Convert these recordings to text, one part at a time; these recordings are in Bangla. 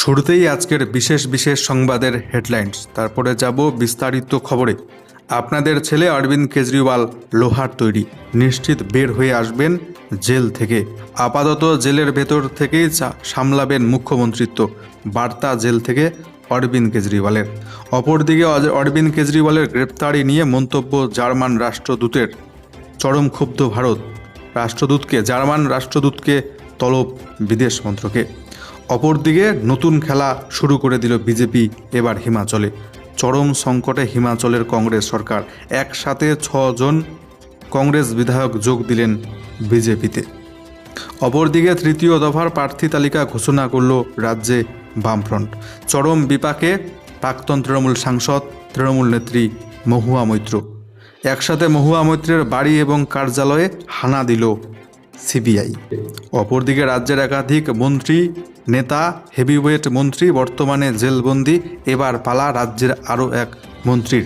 শুরুতেই আজকের বিশেষ বিশেষ সংবাদের হেডলাইন্স, তারপরে যাব বিস্তারিত খবরে। আপনাদের ছেলে অরবিন্দ কেজরিওয়াল লোহার তৈরি, নিশ্চিত বের হয়ে আসবেন জেল থেকে। আপাতত জেলের ভেতর থেকেই সামলাবেন মুখ্যমন্ত্রিত্ব, বার্তা জেল থেকে অরবিন্দ কেজরিওয়ালের। অপরদিকে অরবিন্দ কেজরিওয়ালের গ্রেপ্তারি নিয়ে মন্তব্য জার্মান রাষ্ট্রদূতের। চরম ক্ষুব্ধ ভারত, জার্মান রাষ্ট্রদূতকে তলব বিদেশ মন্ত্রকে। অপরদিকে নতুন খেলা শুরু করে দিল বিজেপি এবার হিমাচলে। চরম সংকটে হিমাচলের কংগ্রেস সরকার, একসাথে 6 জন কংগ্রেস বিধায়ক যোগ দিলেন বিজেপিতে। অপরদিকে তৃতীয় দফার প্রার্থী তালিকা ঘোষণা করল রাজ্যে বামফ্রন্ট। চরম বিপাকে প্রাক্তন তৃণমূল সাংসদ, তৃণমূল নেত্রী মহুয়া মৈত্র। একসাথে মহুয়া মৈত্রের বাড়ি এবং কার্যালয়ে হানা দিল সিবিআই। অপরদিকে রাজ্যের একাধিক মন্ত্রী, নেতা, হেভিওয়েট মন্ত্রী বর্তমানে জেলবন্দি। এবার পালা রাজ্যের আরও এক মন্ত্রীর।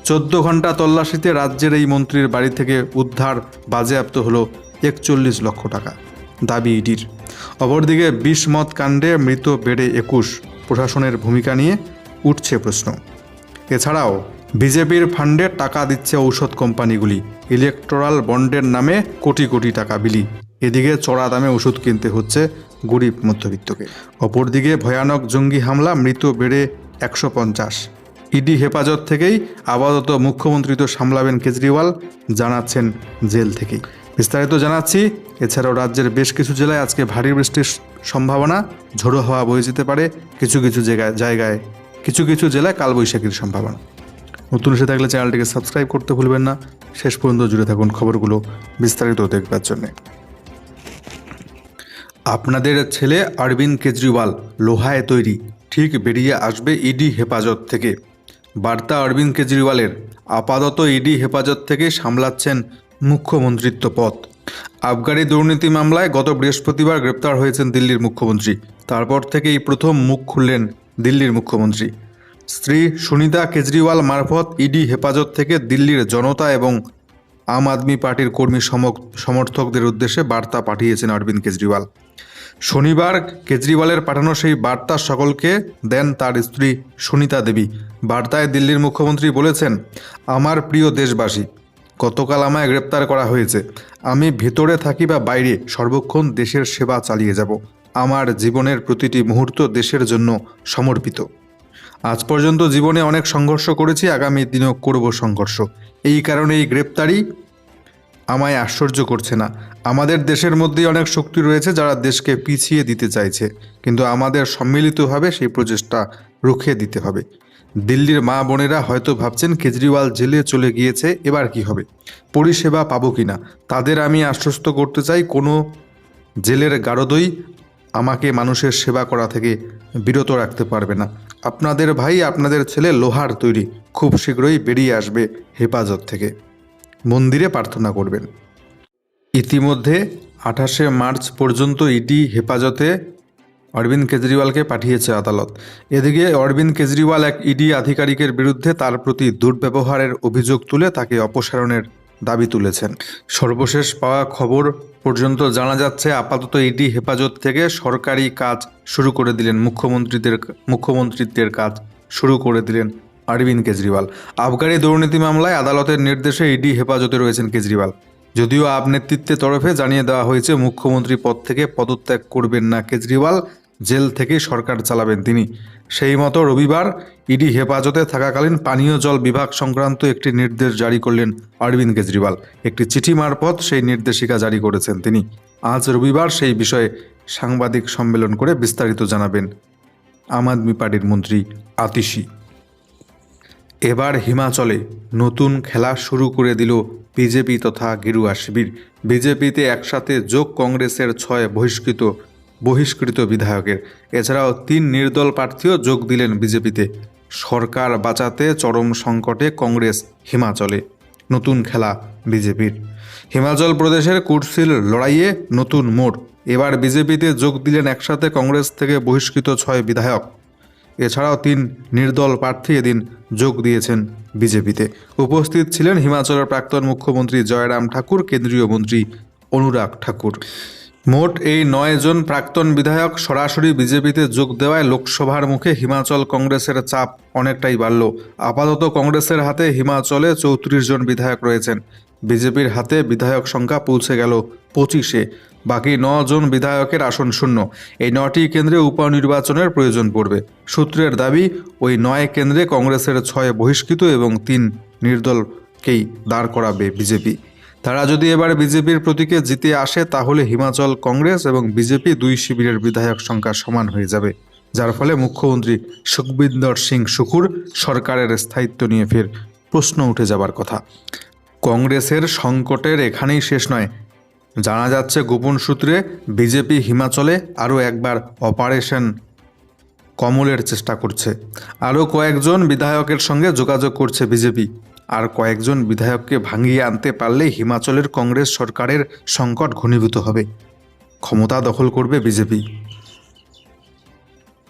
14 ঘন্টা তল্লাশিতে রাজ্যের এই মন্ত্রীর বাড়ি থেকে উদ্ধার, বাজেয়াপ্ত হলো 41 লক্ষ টাকা, দাবি ইডির। অপরদিকে বিষ-মদ কাণ্ডে মৃত বেড়ে 21, প্রশাসনের ভূমিকা নিয়ে উঠছে প্রশ্ন। এছাড়াও বিজেপির ফান্ডে টাকা দিচ্ছে ঔষধ কোম্পানিগুলি, ইলেকটোরাল বন্ডের নামে কোটি কোটি টাকা বিলি। এদিকে চড়া দামে ওষুধ কিনতে হচ্ছে গরিব মধ্যবিত্তকে। অপরদিকে ভয়ানক জঙ্গি হামলা, মৃত বেড়ে 150। ইডি হেফাজত থেকেই আপাতত মুখ্যমন্ত্রী তো সামলাবেন কেজরিওয়াল, জানাচ্ছেন জেল থেকেই। বিস্তারিত জানাচ্ছি। এছাড়াও রাজ্যের বেশ কিছু জেলায় আজকে ভারী বৃষ্টির সম্ভাবনা, ঝোড়ো হাওয়া বয়ে যেতে পারে কিছু কিছু জেলায় কালবৈশাখীর সম্ভাবনা। নতুন এসে থাকলে চ্যানেলটিকে সাবস্ক্রাইব করতে ভুলবেন না। শেষ পর্যন্ত জুড়ে থাকুন খবরগুলো বিস্তারিত দেখবার জন্যে। আপনাদের ছেলে অরবিন্দ কেজরিওয়াল লোহায় তৈরি, ঠিক বেরিয়ে আসবে ইডি হেফাজত থেকে, বার্তা অরবিন্দ কেজরিওয়ালের। আপাতত ইডি হেফাজত থেকে সামলাচ্ছেন মুখ্যমন্ত্রিত্ব পদ। আবগারি দুর্নীতি মামলায় গত বৃহস্পতিবার গ্রেপ্তার হয়েছেন দিল্লির মুখ্যমন্ত্রী। তারপর থেকেই প্রথম মুখ খুললেন দিল্লির মুখ্যমন্ত্রী। স্ত্রী সুনিতা কেজরিওয়াল মারফত ইডি হেফাজত থেকে দিল্লির জনতা এবং আম আদমি পার্টির কর্মী সমর্থকদের উদ্দেশ্যে বার্তা পাঠিয়েছেন অরবিন্দ কেজরিওয়াল। শনিবার কেজরিওয়ালের পাঠানো সেই বার্তা সকলকে দেন তার স্ত্রী সুনিতা দেবী। বার্তায় দিল্লির মুখ্যমন্ত্রী বলেছেন, আমার প্রিয় দেশবাসী, গতকাল আমায় গ্রেপ্তার করা হয়েছে। আমি ভেতরে থাকি বা বাইরে, সর্বক্ষণ দেশের সেবা চালিয়ে যাব। আমার জীবনের প্রতিটি মুহূর্ত দেশের জন্য সমর্পিত। আজ পর্যন্ত জীবনে অনেক সংঘর্ষ করেছি, আগামী দিনেও করব সংঘর্ষ। এই কারণে এই গ্রেপ্তারি আমায় আশ্চর্য করছে না। আমাদের দেশের মধ্যেই অনেক শক্তি রয়েছে যারা দেশকে পিছিয়ে দিতে চাইছে, কিন্তু আমাদের সম্মিলিতভাবে সেই প্রচেষ্টা রুখে দিতে হবে। দিল্লির মা বোনেরা হয়তো ভাবছেন কেজরিওয়াল জেলে চলে গিয়েছে, এবার কি হবে, পরিষেবা পাবো কিনা। তাদের আমি আশ্বস্ত করতে চাই, কোনো জেলের গারদই আমাকে মানুষের সেবা করা থেকে বিরত রাখতে পারবে না। আপনাদের ভাই, আপনাদের ছেলে লোহার তৈরি, খুব শীঘ্রই বেরিয়ে আসবে হেফাজত থেকে। মন্দিরে প্রার্থনা করবেন। ইতিমধ্যে 28শে মার্চ পর্যন্ত ইডি হেফাজতে অরবিন্দ কেজরিওয়ালকে পাঠিয়েছে আদালত। এদিকে অরবিন্দ কেজরিওয়াল এক ইডি আধিকারিকের বিরুদ্ধে তার প্রতি দুর্ব্যবহারের অভিযোগ তুলে তাকে অপসারণের দাবি তুলেছেন। সর্বশেষ পাওয়া খবর পর্যন্ত জানা যাচ্ছে, আপাতত ইডি হেফাজত থেকে সরকারি কাজ শুরু করে দিলেন মুখ্যমন্ত্রিত্বের কাজ শুরু করে দিলেন অরবিন্দ কেজরিওয়াল। আবগারি দুর্নীতি মামলায় আদালতের নির্দেশে ইডি হেফাজতে রয়েছেন কেজরিওয়াল। যদিও আপ নেতৃত্বের তরফে জানিয়ে দেওয়া হয়েছে মুখ্যমন্ত্রী পদ থেকে পদত্যাগ করবেন না কেজরিওয়াল, জেল থেকেই সরকার চালাবেন তিনি। সেই মতো রবিবার ইডি হেফাজতে থাকাকালীন পানীয় জল বিভাগ সংক্রান্ত একটি নির্দেশ জারি করলেন অরবিন্দ কেজরিওয়াল। একটি চিঠি মারফত সেই নির্দেশিকা জারি করেছেন তিনি। আজ রবিবার সেই বিষয়ে সাংবাদিক সম্মেলন করে বিস্তারিত জানাবেন আম আদমি পার্টির মন্ত্রী আতিশি। এবার হিমাচলে নতুন খেলা শুরু করে দিল বিজেপি তথা গেরুয়া শিবির। বিজেপিতে একসাথে যোগ কংগ্রেসের 6 বহিষ্কৃত বিধায়কের। এছাড়াও 3 নির্দল প্রার্থীও যোগ দিলেন বিজেপিতে। সরকার বাঁচাতে চরম সংকটে কংগ্রেস হিমাচলে। নতুন খেলা বিজেপির। হিমাচল প্রদেশের কুর্সির লড়াইয়ে নতুন মোড়। এবার বিজেপিতে যোগ দিলেন একসাথে কংগ্রেস থেকে বহিষ্কৃত 6 বিধায়ক। এছাড়াও 3 নির্দল প্রার্থী এদিন যোগ দিয়েছেন বিজেপিতে। উপস্থিত ছিলেন হিমাচলের প্রাক্তন মুখ্যমন্ত্রী জয়রাম ঠাকুর, কেন্দ্রীয় মন্ত্রী অনুরাগ ঠাকুর। মোট এই 9 জন প্রাক্তন বিধায়ক সরাসরি বিজেপিতে যোগ দেওয়ায় লোকসভার মুখে হিমাচল কংগ্রেসের চাপ অনেকটাই বাড়ল। আপাতত কংগ্রেসের হাতে হিমাচলে 34 জন বিধায়ক রয়েছেন। বিজেপির হাতে বিধায়ক সংখ্যা পৌঁছে গেল 25-এ। বাকি 9 জন বিধায়কের আসন শূন্য। এই 9টি কেন্দ্রে উপনির্বাচনের প্রয়োজন পড়বে। সূত্রের দাবি, ওই 9 কেন্দ্রে কংগ্রেসের 6 বহিষ্কৃত এবং 3 নির্দলকেই দাঁড় করাবে বিজেপি। তারা যদি এবার বিজেপির প্রতীকে জিতে আসে তাহলে হিমাচল কংগ্রেস এবং বিজেপি 2 শিবিরের বিধায়ক সংখ্যা সমান হয়ে যাবে, যার ফলে মুখ্যমন্ত্রী সুখবিন্দর সিং সুখুর সরকারের স্থায়িত্ব নিয়ে ফের প্রশ্ন উঠে যাবার কথা। কংগ্রেসের সংকটের এখানেই শেষ নয়। জানা যাচ্ছে গোপন সূত্রে বিজেপি হিমাচলে আরও একবার অপারেশন কমলের চেষ্টা করছে। আরও কয়েকজন বিধায়কের সঙ্গে যোগাযোগ করছে বিজেপি। আর কয়েকজন বিধায়ককে ভাঙিয়ে আনতে পারলেই হিমাচলের কংগ্রেস সরকারের সংকট ঘনীভূত হবে, ক্ষমতা দখল করবে বিজেপি।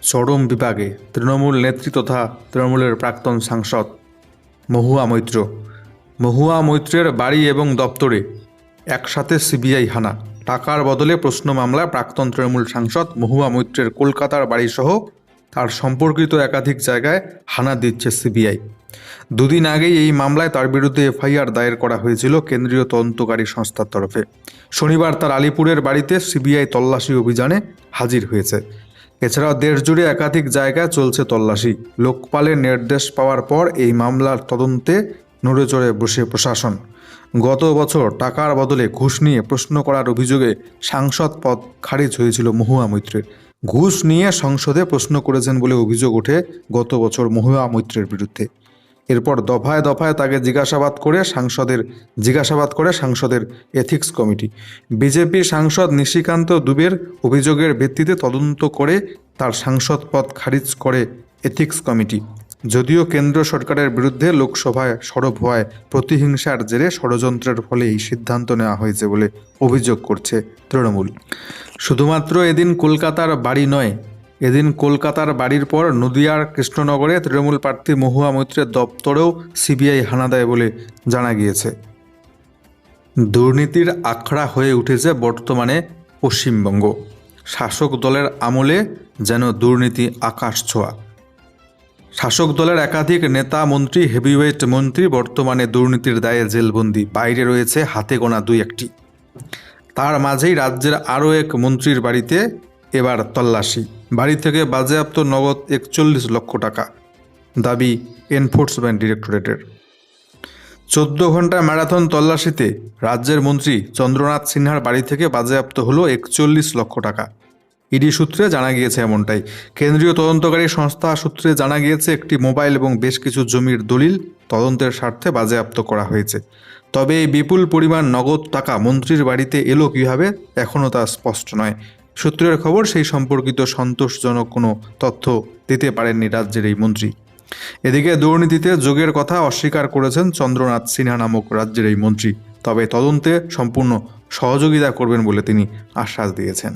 চরম বিভাগে তৃণমূল নেত্রী তথা তৃণমূলের প্রাক্তন সাংসদ মহুয়া মৈত্র। মহুয়া মৈত্রের বাড়ি এবং দপ্তরে একসাথে সিবিআই হানা। টাকার বদলে প্রশ্ন মামলা প্রাক্তন তৃণমূল সাংসদ মহুয়া মৈত্রের কলকাতার বাড়িসহ তার সম্পর্কিত একাধিক জায়গায় হানা দিচ্ছে সিবিআই। দুদিন আগেই এই মামলায় তার বিরুদ্ধে এফআইআর দায়ের করা হয়েছিল কেন্দ্রীয় তদন্তকারী সংস্থার তরফে। শনিবার তার আলিপুরের বাড়িতে সিবিআই তল্লাশি অভিযানে হাজির হয়েছে। এছাড়াও দেশজুড়ে একাধিক জায়গায় চলছে তল্লাশি। লোকপালের নির্দেশ পাওয়ার পর এই মামলার তদন্তে নড়েচড়ে বসে প্রশাসন। গত বছর টাকার বদলে ঘুষ নিয়ে প্রশ্ন করার অভিযোগে সাংসদ পদ খারিজ হয়েছিল মহুয়া মৈত্রের। ঘুষ নিয়ে সংসদে প্রশ্ন করেছেন বলে অভিযোগ ওঠে গত বছর মহুয়া মৈত্রের বিরুদ্ধে। এরপর দফায় দফায় তাকে জিজ্ঞাসাবাদ করে সাংসদের এথিক্স কমিটি। বিজেপি সাংসদ নিশিকান্ত দুবের অভিযোগের ভিত্তিতে তদন্ত করে তার সাংসদ পদ খারিজ করে এথিক্স কমিটি। যদিও কেন্দ্র সরকারের বিরুদ্ধে লোকসভায় সরব হওয়ায় প্রতিহিংসার জেরে ষড়যন্ত্রের ফলে এই সিদ্ধান্ত নেওয়া হয়েছে বলে অভিযোগ করছে তৃণমূল। শুধুমাত্র এদিন কলকাতার বাড়ি নয়, এদিন কলকাতার বাড়ির পর নদিয়ার কৃষ্ণনগরে তৃণমূল প্রার্থী মহুয়া মৈত্রের দপ্তরেও সিবিআই হানা দেয় বলে জানা গিয়েছে। দুর্নীতির আখড়া হয়ে উঠেছে বর্তমানে পশ্চিমবঙ্গ। শাসক দলের আমলে যেন দুর্নীতি আকাশ ছোঁয়া। শাসক দলের একাধিক নেতা মন্ত্রী, হেভিওয়েট মন্ত্রী বর্তমানে দুর্নীতির দায়ে জেলবন্দি। বাইরে রয়েছে হাতে গোনা 2-1টি। তার মাঝেই রাজ্যের আরও এক মন্ত্রীর বাড়িতে এবার তল্লাশি। বাড়ি থেকে বাজেয়াপ্ত নগদ 41 লক্ষ টাকা, দাবি এনফোর্সমেন্ট ডিরেক্টরেটের। 14 ঘন্টা ম্যারাথন তল্লাশিতে রাজ্যের মন্ত্রী চন্দ্রনাথ সিনহার বাড়ি থেকে বাজেয়াপ্ত হলো 41 লক্ষ টাকা। ইডি সূত্রে জানা গিয়েছে এমনটাই। কেন্দ্রীয় তদন্তকারী সংস্থা সূত্রে জানা গিয়েছে একটি মোবাইল এবং বেশ কিছু জমির দলিল তদন্তের স্বার্থে বাজেয়াপ্ত করা হয়েছে। তবে এই বিপুল পরিমাণ নগদ টাকা মন্ত্রীর বাড়িতে এলো কীভাবে এখনও তা স্পষ্ট নয়। সূত্রের খবর, সেই সম্পর্কিত সন্তোষজনক কোনো তথ্য দিতে পারেননি রাজ্যের এই মন্ত্রী। এদিকে দুর্নীতিতে যোগের কথা অস্বীকার করেছেন চন্দ্রনাথ সিনহা নামক রাজ্যের এই মন্ত্রী। তবে তদন্তে সম্পূর্ণ সহযোগিতা করবেন বলে তিনি আশ্বাস দিয়েছেন।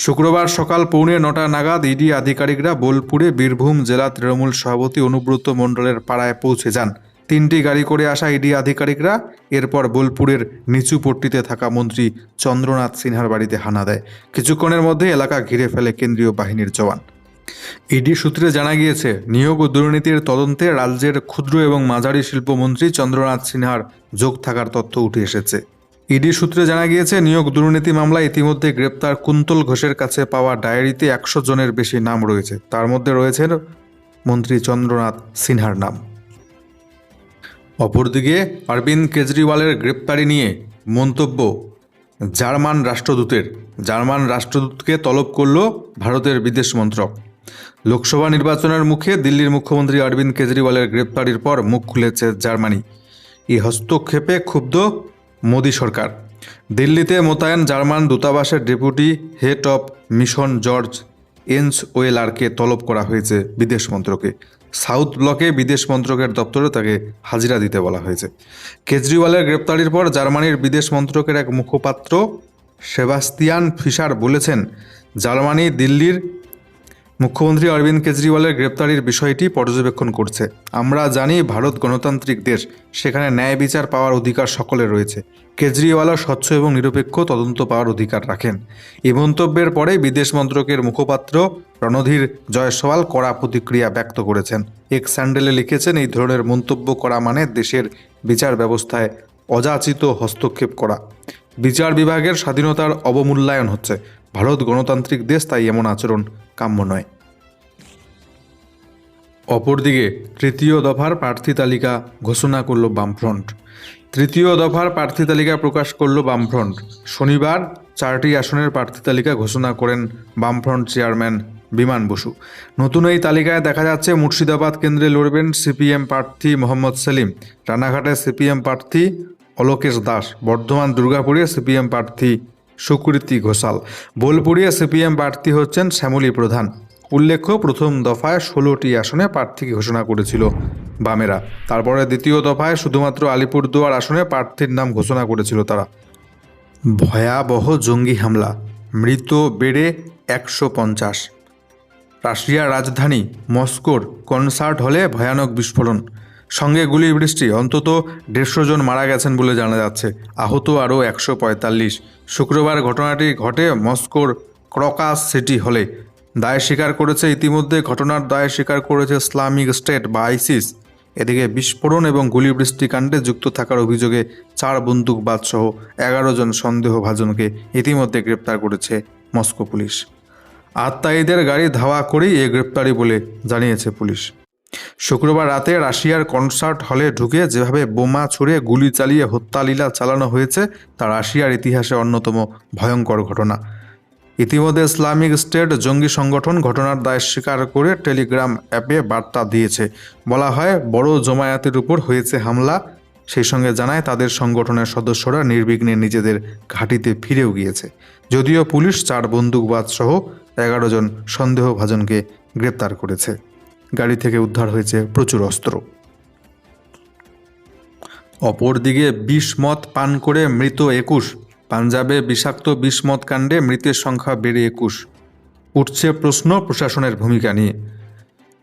শুক্রবার সকাল 9:45 নাগাদ ইডি আধিকারিকরা বোলপুরে বীরভূম জেলা তৃণমূল সভাপতি অনুব্রত মণ্ডলের পাড়ায় পৌঁছে যান। 3টি গাড়ি করে আসা ইডি আধিকারিকরা এরপর বোলপুরের নিচু পট্টিতে থাকা মন্ত্রী চন্দ্রনাথ সিনহার বাড়িতে হানা দেয়। কিছুক্ষণের মধ্যে এলাকা ঘিরে ফেলে কেন্দ্রীয় বাহিনীর জওয়ান। ইডি সূত্রে জানা গিয়েছে, নিয়োগ ও দুর্নীতির তদন্তে রাজ্যের ক্ষুদ্র এবং মাঝারি শিল্পমন্ত্রী চন্দ্রনাথ সিনহার যোগ থাকার তথ্য উঠে এসেছে। ইডি সূত্রে জানা গিয়েছে, নিয়োগ দুর্নীতি মামলায় ইতিমধ্যে গ্রেপ্তার কুন্তল ঘোষের কাছে পাওয়া ডায়েরিতে 100 জনের বেশি নাম রয়েছে। তার মধ্যে রয়েছে মন্ত্রী চন্দ্রনাথ সিনহার নাম। অপরদিকে অরবিন্দ কেজরিওয়ালের গ্রেপ্তারি নিয়ে মন্তব্য জার্মান রাষ্ট্রদূতকে তলব করল ভারতের বিদেশ মন্ত্রক। লোকসভা নির্বাচনের মুখে দিল্লির মুখ্যমন্ত্রী অরবিন্দ কেজরিওয়ালের গ্রেপ্তারির পর মুখ খুলেছে জার্মানি। এই হস্তক্ষেপে ক্ষুব্ধ মোদী সরকার। দিল্লিতে মোতায়েন জার্মান দূতাবাসের deputy head of mission George এনসওয়েলারকে তলব করা হয়েছে বিদেশ মন্ত্রকে। সাউথ ব্লকে বিদেশ মন্ত্রকের দপ্তরে তাকে হাজিরা দিতে বলা হয়েছে। কেজরিওয়ালের গ্রেপ্তারির পর জার্মানির বিদেশ মন্ত্রকের এক মুখপাত্র সেবাস্তিয়ান ফিশার বলেছেন, জার্মানি দিল্লির মুখ্যমন্ত্রী অরবিন্দ কেজরিওয়ালের গ্রেপ্তারির বিষয়টি পর্যবেক্ষণ করছে। আমরা জানি ভারত গণতান্ত্রিক দেশ, সেখানে ন্যায় বিচার পাওয়ার অধিকার সকলের রয়েছে। কেজরিওয়ালও স্বচ্ছ এবং নিরপেক্ষ তদন্ত পাওয়ার অধিকার রাখেন। এই মন্তব্যের পরে বিদেশ মন্ত্রকের মুখপাত্র রণধীর জয়সওয়াল কড়া প্রতিক্রিয়া ব্যক্ত করেছেন। এক্স স্যান্ডেলে লিখেছেন, এই ধরনের মন্তব্য করা মানে দেশের বিচার ব্যবস্থায় অযাচিত হস্তক্ষেপ করা। বিচার বিভাগের স্বাধীনতার অবমূল্যায়ন হচ্ছে। ভারত গণতান্ত্রিক দেশ, তাই এমন আচরণ কাম্য নয়। অপরদিকে তৃতীয় দফার প্রার্থী তালিকা ঘোষণা করল বামফ্রন্ট। তৃতীয় দফার প্রার্থী তালিকা প্রকাশ করল বামফ্রন্ট। শনিবার 4টি আসনের প্রার্থী তালিকা ঘোষণা করেন বামফ্রন্ট চেয়ারম্যান বিমান বসু। নতুন এই তালিকায় দেখা যাচ্ছে মুর্শিদাবাদ কেন্দ্রে লড়বেন সিপিএম প্রার্থী মোহাম্মদ সেলিম, রানাঘাটে সিপিএম প্রার্থী অলোকেশ দাস, বর্ধমান দুর্গাপুরে সিপিএম প্রার্থী সুকৃতি ঘোষাল, বোলপুরে সিপিএম প্রার্থী হচ্ছেন শ্যামলী প্রধান। উল্লেখ্য, প্রথম দফায় 16টি আসনে প্রার্থী ঘোষণা করেছিল বামেরা। তারপরে দ্বিতীয় দফায় শুধুমাত্র আলিপুরদুয়ার আসনে প্রার্থীর নাম ঘোষণা করেছিল তারা। ভয়াবহ জঙ্গি হামলা, মৃত বেড়ে 150। রাশিয়ার রাজধানী মস্কোর কনসার্ট হলে ভয়ানক বিস্ফোরণ, সঙ্গে গুলির বৃষ্টি। অন্তত 150 জন মারা গেছেন বলে জানা যাচ্ছে, আহত আরও 145। শুক্রবার ঘটনাটি ঘটে মস্কোর ক্রকাস সিটি হলে। দায় স্বীকার করেছে ইতিমধ্যে ঘটনার দায় স্বীকার করেছে ইসলামিক স্টেট বা আইসিস। এদিকে বিস্ফোরণ এবং গুলিবৃষ্টি কাণ্ডে যুক্ত থাকার অভিযোগে 4 বন্দুকবাজ সহ 11 জন সন্দেহভাজনকে ইতিমধ্যে গ্রেপ্তার করেছে মস্কো পুলিশ। আততায়ীদের গাড়ি ধাওয়া করেই এ গ্রেপ্তারি বলে জানিয়েছে পুলিশ। শুক্রবার রাতে রাশিয়ার কনসার্ট হলে ঢুকে যেভাবে বোমা ছুড়ে গুলি চালিয়ে হত্যালীলা চালানো হয়েছে তা রাশিয়ার ইতিহাসে অন্যতম ভয়ঙ্কর ঘটনা। ইতিমধ্যে ইসলামিক স্টেট জঙ্গি সংগঠন ঘটনার দায় স্বীকার করে টেলিগ্রাম অ্যাপে বার্তা দিয়েছে। বলা হয়, বড় জমায়েতের উপর হয়েছে হামলা। সেই সঙ্গে জানায় তাদের সংগঠনের সদস্যরা নির্বিঘ্নে নিজেদের ঘাঁটিতে ফিরেও গিয়েছে। যদিও পুলিশ 4 বন্দুকবাজ সহ 11 জন সন্দেহভাজনকে গ্রেপ্তার করেছে। গাড়ি থেকে উদ্ধার হয়েছে প্রচুর অস্ত্র। অপরদিকে বিষ মদ পান করে মৃত 21। পাঞ্জাবে বিষাক্ত বিষ মদ কাণ্ডে মৃতের সংখ্যা বেড়ে 21। উঠছে প্রশ্ন প্রশাসনের ভূমিকা নিয়ে।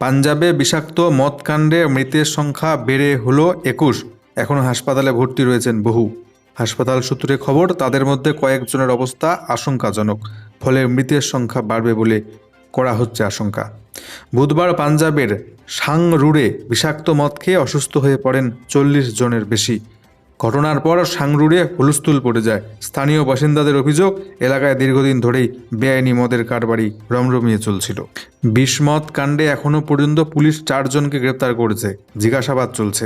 পাঞ্জাবে বিষাক্ত মদ কাণ্ডে মৃতের সংখ্যা বেড়ে হলো 21। এখনও হাসপাতালে ভর্তি রয়েছেন বহু। হাসপাতাল সূত্রে খবর, তাদের মধ্যে কয়েকজনের অবস্থা আশঙ্কাজনক, ফলে মৃতের সংখ্যা বাড়বে বলে করা হচ্ছে আশঙ্কা। বুধবার পাঞ্জাবের সাংরুরে বিষাক্ত মদ খেয়ে অসুস্থ হয়ে পড়েন 40 জনের বেশি। ঘটনার পর সাংরুরে হুলস্থুল পড়ে যায়। স্থানীয় বাসিন্দাদের অভিযোগ, এলাকায় দীর্ঘদিন ধরেই বেআইনি মদের কারবারি রমরমিয়ে চলছিল। বিষমদ কাণ্ডে এখনও পর্যন্ত পুলিশ 4 জনকে গ্রেপ্তার করেছে, জিজ্ঞাসাবাদ চলছে।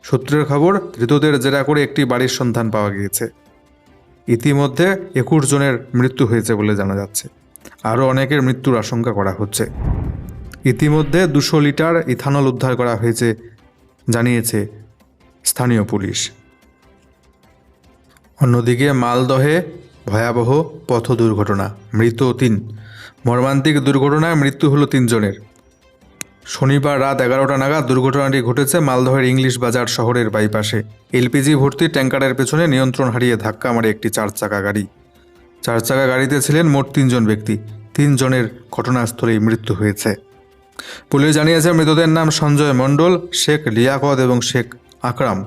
সূত্রের খবর, ধৃতদের জেরা করে একটি বাড়ির সন্ধান পাওয়া গিয়েছে। ইতিমধ্যে 21 জনের মৃত্যু হয়েছে বলে জানা যাচ্ছে। আরও অনেকের মৃত্যুর আশঙ্কা করা হচ্ছে। ইতিমধ্যে 200 লিটার ইথানল উদ্ধার করা হয়েছে জানিয়েছে স্থানীয় পুলিশ। অন্যদিকে মালদহে ভয়াবহ পথ দুর্ঘটনা, মৃত 3। মর্মান্তিক দুর্ঘটনায় মৃত্যু হলো 3 জনের। শনিবার রাত 11টা নাগাদ দুর্ঘটনাটি ঘটেছে মালদহের ইংলিশ বাজার শহরের বাইপাসে। এলপিজি ভর্তি ট্যাঙ্কারের পেছনে নিয়ন্ত্রণ হারিয়ে ধাক্কা মারে একটি 4 চাকা গাড়ি। 4 চাকা গাড়িতে ছিলেন মোট 3 জন ব্যক্তি। 3 জনের ঘটনাস্থলেই মৃত্যু হয়েছে। পুলিশ জানিয়েছে, মৃতদের নাম সঞ্জয় মণ্ডল, শেখ লিয়াকত এবং শেখ আকরাম।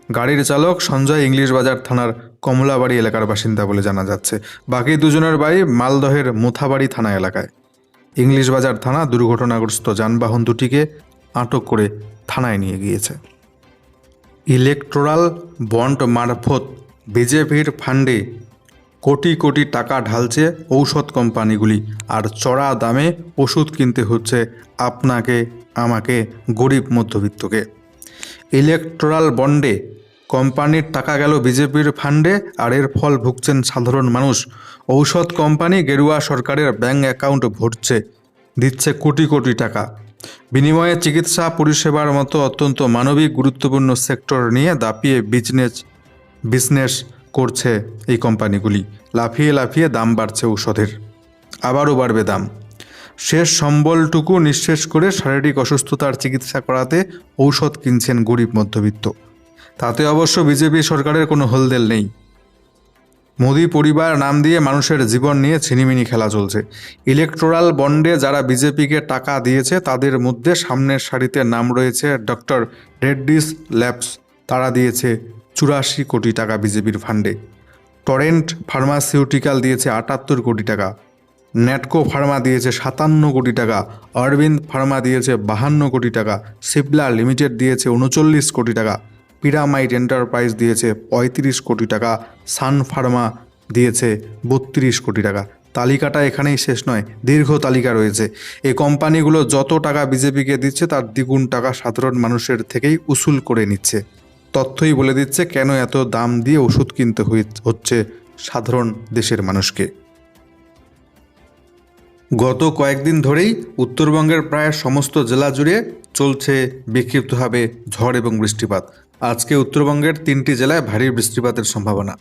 গাড়ির চালক সঞ্জয় ইংলিশ বাজার থানার কমলাবাড়ি এলাকার বাসিন্দা বলে জানা যাচ্ছে। বাকি 2 জনের বাড়ি মালদহের মোথাবাড়ি থানা এলাকায়। ইংলিশ বাজার থানা দুর্ঘটনাগ্রস্ত যানবাহন দুটিকে আটক করে থানায় নিয়ে গিয়েছে। ইলেকটোরাল বন্ড মারফত বিজেপির ফান্ডে কোটি কোটি টাকা ঢালছে ঔষধ কোম্পানিগুলি, আর চড়া দামে ওষুধ কিনতে হচ্ছে আপনাকে, আমাকে, গরিব মধ্যবিত্তকে। ইলেকটোরাল বন্ডে কোম্পানির টাকা গেল বিজেপির ফান্ডে, আর এর ফল ভুগছেন সাধারণ মানুষ। ঔষধ কোম্পানি গেরুয়া সরকারের ব্যাঙ্ক অ্যাকাউন্ট ভরছে, দিচ্ছে কোটি কোটি টাকা। বিনিময়ে চিকিৎসা পরিষেবার মতো অত্যন্ত মানবিক গুরুত্বপূর্ণ সেক্টর নিয়ে দাপিয়ে বিজনেস করছে এই কোম্পানিগুলি। লাফিয়ে লাফিয়ে দাম বাড়ছে ঔষধের, আবারও বাড়বে দাম। শেষ সম্বলটুকু নিঃশেষ করে শারীরিক অসুস্থতার চিকিৎসা করাতে ঔষধ কিনছেন গরিব মধ্যবিত্ত। তাতে অবশ্য বিজেপি সরকারের কোনো হলদেল নেই। মোদি পরিবার নাম দিয়ে মানুষের জীবন নিয়ে ছিনিমিনি খেলা চলছে। ইলেকটোরাল বন্ডে যারা বিজেপিকে টাকা দিয়েছে তাদের মধ্যে সামনের সারিতে নাম রয়েছে ডক্টর রেড্ডিস ল্যাবস। তারা দিয়েছে 84 কোটি টাকা বিজেপির ফান্ডে। টরেন্ট ফার্মাসিউটিক্যাল দিয়েছে 78 কোটি টাকা। ন্যাটকো ফার্মা দিয়েছে 57 কোটি টাকা। অরবিন্দ ফার্মা দিয়েছে 52 কোটি টাকা। সিপলা লিমিটেড দিয়েছে 39 কোটি টাকা। পিরামাইড এন্টারপ্রাইজ দিয়েছে 35 কোটি টাকা। সান ফার্মা দিয়েছে 32 কোটি টাকা। তালিকাটা এখানেই শেষ নয়, দীর্ঘ তালিকা রয়েছে। এই কোম্পানিগুলো যত টাকা বিজেপিকে দিচ্ছে তার দ্বিগুণ টাকা সাধারণ মানুষের থেকেই উসুল করে নিচ্ছে। তথ্যই বলে দিচ্ছে কেন এত দাম দিয়ে ওষুধ কিনতে হচ্ছে সাধারণ দেশের মানুষকে। গত কয়েকদিন ধরেই উত্তরবঙ্গের প্রায় সমস্ত জেলা জুড়ে চলছে বিক্ষিপ্তভাবে ঝড় এবং বৃষ্টিপাত। আজকে উত্তরবঙ্গের 3টি জেলায় ভারী বৃষ্টিপাতের সম্ভাবনা।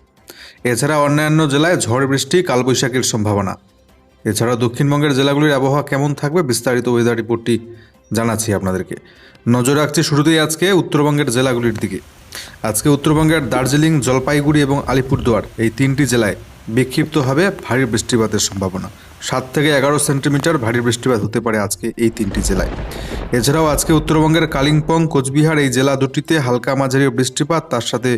এছাড়া অন্যান্য জেলায় ঝড় বৃষ্টি কালবৈশাখীর সম্ভাবনা। এছাড়া দক্ষিণবঙ্গের জেলাগুলির আবহাওয়া কেমন থাকবে বিস্তারিত ওয়েদার রিপোর্টটি জানাচ্ছি আপনাদেরকে। নজর রাখছি শুরুতেই আজকে উত্তরবঙ্গের জেলাগুলির দিকে। আজকে উত্তরবঙ্গের দার্জিলিং, জলপাইগুড়ি এবং আলিপুরদুয়ার এই 3টি জেলায় বিক্ষিপ্তভাবে ভারী বৃষ্টিপাতের সম্ভাবনা। 7 থেকে 11 সেন্টিমিটার ভারী বৃষ্টিপাত হতে পারে আজকে এই 3টি জেলায়। এছাড়াও আজকে উত্তরবঙ্গের কালিম্পং, কোচবিহার এই জেলা দুটিতে হালকা মাঝারি বৃষ্টিপাত, তার সাথে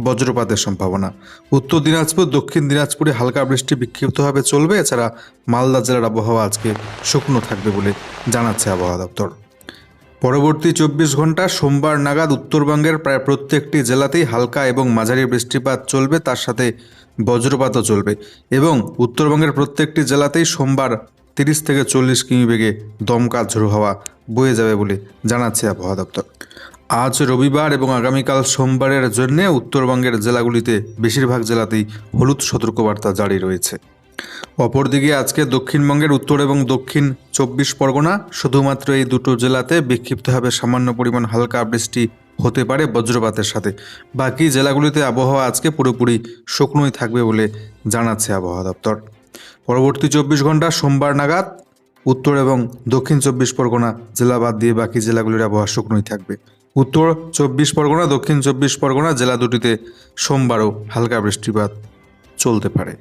বজ্রপাতের সম্ভাবনা। উত্তর দিনাজপুর, দক্ষিণ দিনাজপুরে হালকা বৃষ্টি বিক্ষিপ্তভাবে চলবে। এছাড়া মালদা জেলার আবহাওয়া আজকে শুকনো থাকবে বলে জানাচ্ছে আবহাওয়া দপ্তর। পরবর্তী 24 ঘন্টা সোমবার নাগাদ উত্তরবঙ্গের প্রায় প্রত্যেকটি জেলাতেই হালকা এবং মাঝারি বৃষ্টিপাত চলবে, তার সাথে বজ্রপাতও চলবে। এবং উত্তরবঙ্গের প্রত্যেকটি জেলাতেই সোমবার 30 থেকে 40 কিমি বেগে দমকা ঝোড়ো হাওয়া বয়ে যাবে বলে জানাচ্ছে আবহাওয়া দপ্তর। আজ রবিবার এবং আগামীকাল সোমবারের জন্য উত্তরবঙ্গের জেলাগুলিতে বেশিরভাগ জেলাতেই হলুদ সতর্কবার্তা জারি রয়েছে। অপরদিকে আজকে দক্ষিণবঙ্গের উত্তর এবং দক্ষিণ 24 পরগনা শুধুমাত্র এই দুটো জেলাতে বিক্ষিপ্তভাবে সামান্য পরিমাণ হালকা বৃষ্টি হতে পারে বজ্রপাতের সাথে। বাকি জেলাগুলিতে আবহাওয়া আজকে পুরোপুরি শুকনোই থাকবে বলে জানাচ্ছে আবহাওয়া দপ্তর। পরবর্তী 24 ঘন্টা সোমবার নাগাদ উত্তর এবং দক্ষিণ 24 পরগনা জেলা বাদ দিয়ে বাকি জেলাগুলির আবহাওয়া শুকনোই থাকবে। উত্তর 24 পরগনা, দক্ষিণ 24 পরগনা জেলা দুটিতে সোমবারও হালকা বৃষ্টিপাত চলতে পারে।